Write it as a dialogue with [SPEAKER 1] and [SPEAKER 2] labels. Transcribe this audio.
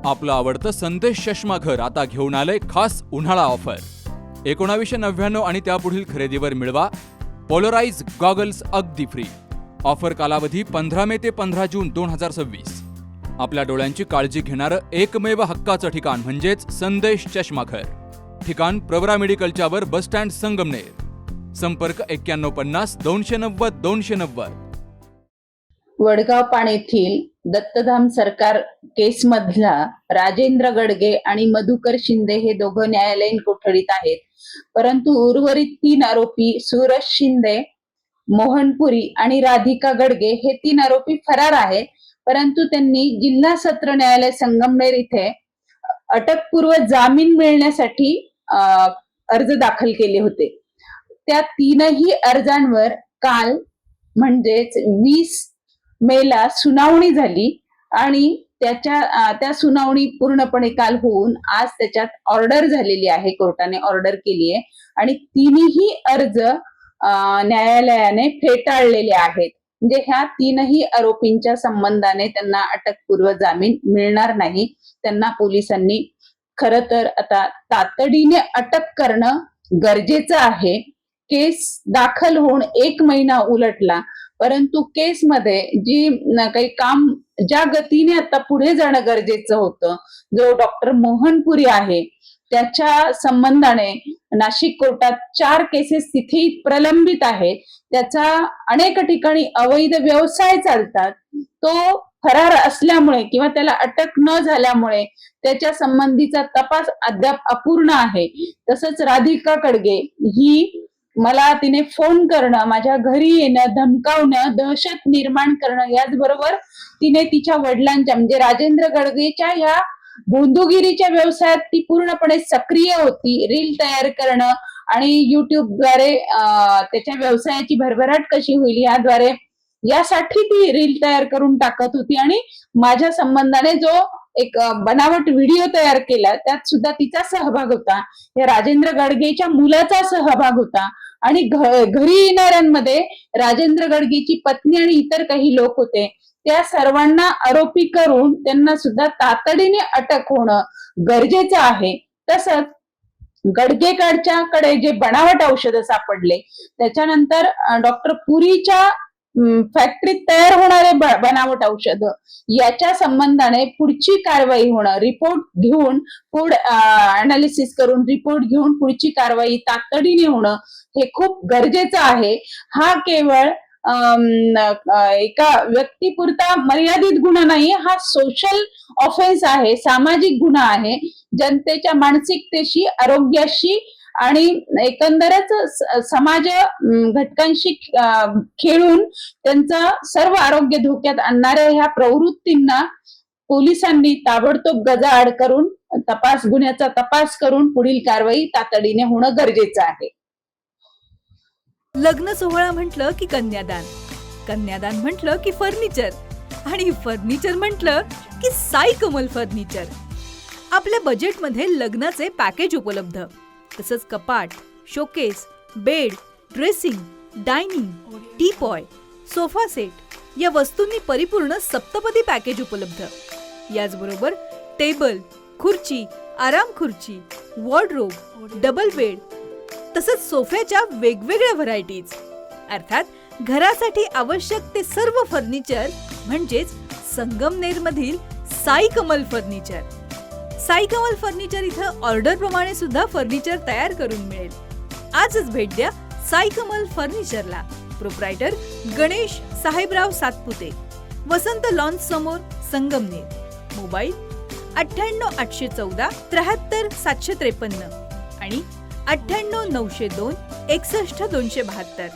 [SPEAKER 1] आपलं आवडतं संदेश चष्मा घर आता घेऊन आलंय खास उन्हाळा ऑफर. 1999 आणि त्यापुढील खरेदीवर मिळवा पोलराइज गॉगल्स अगदी फ्री. ऑफर कालावधी 15 मे ते 15 जून 2026. आपल्या डोळ्यांची काळजी घेणारं एकमेव हक्काचं ठिकाण म्हणजेच संदेश चष्मा घर. ठिकाण प्रवरा मेडिकलच्या वर बस स्टँड संगमनेर. संपर्क 9150 290 290.
[SPEAKER 2] वडगाव पाण येथील दत्तधाम सरकार केसमधला राजेंद्र गडगे आणि मधुकर शिंदे हे दोघं न्यायालयीन कोठडीत आहेत. परंतु उर्वरित 3 आरोपी सूरज शिंदे, मोहनपुरी आणि राधिका गडगे हे 3 आरोपी फरार आहेत. परंतु त्यांनी जिल्हा सत्र न्यायालय संगमनेर इथे अटकपूर्व जामीन मिळण्यासाठी अर्ज दाखल केले होते. त्या 3ही अर्जांवर काल म्हणजेच 20 मेला सुनावणी झाली आणि त्या सुनावणी पूर्णपणे काल होऊन आज त्याच्यात ऑर्डर झालेली आहे. कोर्टाने ऑर्डर केली आहे आणि 3ही अर्ज न्यायालयाने फेटाळलेले आहेत. म्हणजे ह्या 3ही आरोपींच्या संबंधाने त्यांना अटकपूर्व जामीन मिळणार नाही. त्यांना पोलिसांनी खरं तर आता तातडीने अटक करणं गरजेचं आहे. केस दाखल होऊन 1 महिना उलटला, परंतु केसमध्ये जी काही काम ज्या गतीने आता पुढे जाणं गरजेचं होतं, जो डॉक्टर मोहनपुरी आहे त्याच्या संबंधाने नाशिक कोर्टात 4 केसेस तिथे प्रलंबित आहेत. त्याचा अनेक ठिकाणी अवैध व्यवसाय चालतात. तो फरार असल्यामुळे किंवा त्याला अटक न झाल्यामुळे त्याच्या संबंधीचा तपास अद्याप अपूर्ण आहे. तसंच राधिका गडगे ही मला तिने फोन करणं, माझ्या घरी येणं, धमकावणं, दहशत निर्माण करणं, याचबरोबर तिने तिच्या वडिलांच्या म्हणजे राजेंद्र गडगेच्या ह्या भोंदूगिरीच्या व्यवसायात ती पूर्णपणे सक्रिय होती. रील तयार करणं आणि युट्यूबद्वारे त्याच्या व्यवसायाची भरभराट कशी होईल यासाठी ती रील तयार करून टाकत होती. आणि माझ्या संबंधाने जो एक बनावट व्हिडिओ तयार केला त्यात सुद्धा तिचा सहभाग होता. या राजेंद्र गडगेच्या मुलाचा सहभाग होता. आणि घरी येणाऱ्यांमध्ये राजेंद्र गडगेची पत्नी आणि इतर काही लोक होते. त्या सर्वांना आरोपी करून त्यांना सुद्धा तातडीने अटक होणं गरजेचं आहे. तसंच गडगेकडच्याकडे जे बनावट औषधं सापडले, त्याच्यानंतर डॉक्टर पुरीच्या फॅक्टरीत तयार होणारे बनावट औषध, याच्या संबंधाने पुढची कारवाई होणं, रिपोर्ट घेऊन फूड अनालिसिस करून रिपोर्ट घेऊन पुढची कारवाई तातडीने होणं हे खूप गरजेचं आहे. हा केवळ एका व्यक्तीपुरता मर्यादित गुन्हा नाही, हा सोशल ऑफेन्स आहे, सामाजिक गुन्हा आहे. जनतेच्या मानसिकतेशी, आरोग्याशी आणि एकंदरच समाज घटकांशी खेळून त्यांचं सर्व आरोग्य धोक्यात आणणाऱ्या ह्या प्रवृत्तींना पोलिसांनी ताबडतोब गजाआड करून गुन्ह्याचा तपास करून पुढील कारवाई तातडीने होणं गरजेचं आहे.
[SPEAKER 3] लग्न सोहळा म्हटलं की कन्यादान, कन्यादान म्हटलं की फर्निचर आणि फर्निचर म्हटलं की साई कमल फर्निचर. आपल्या बजेटमध्ये लग्नाचे पॅकेज उपलब्ध. तसंच कपाट, showcase, bed, dressing, dining, teapoy, sofa set या वस्तूंनी परिपूर्ण सप्तपदी पॅकेज उपलब्ध. याचबरोबर टेबल, खुर्ची, आराम खुर्ची, वॉर्डरोब, डबल बेड तसंच सोफ्याच्या वेगवेगळ्या व्हरायटीज. अर्थात घरासाठी आवश्यक ते सर्व फर्निचर म्हणजेच संगमनेरमधील साई कमल फर्निचर. साई कमल फर्निचर इथं ऑर्डर प्रमाणे सुद्धा फर्निचर तयार करून मिळेल. आजच भेट द्या साई कमल फर्निचरला. प्रोप्रायटर गणेश साहेबराव सातपुते, वसंत लॉन्स समोर, संगमनेर. मोबाईल 98 814 73 753 आणि 98 902 61 272.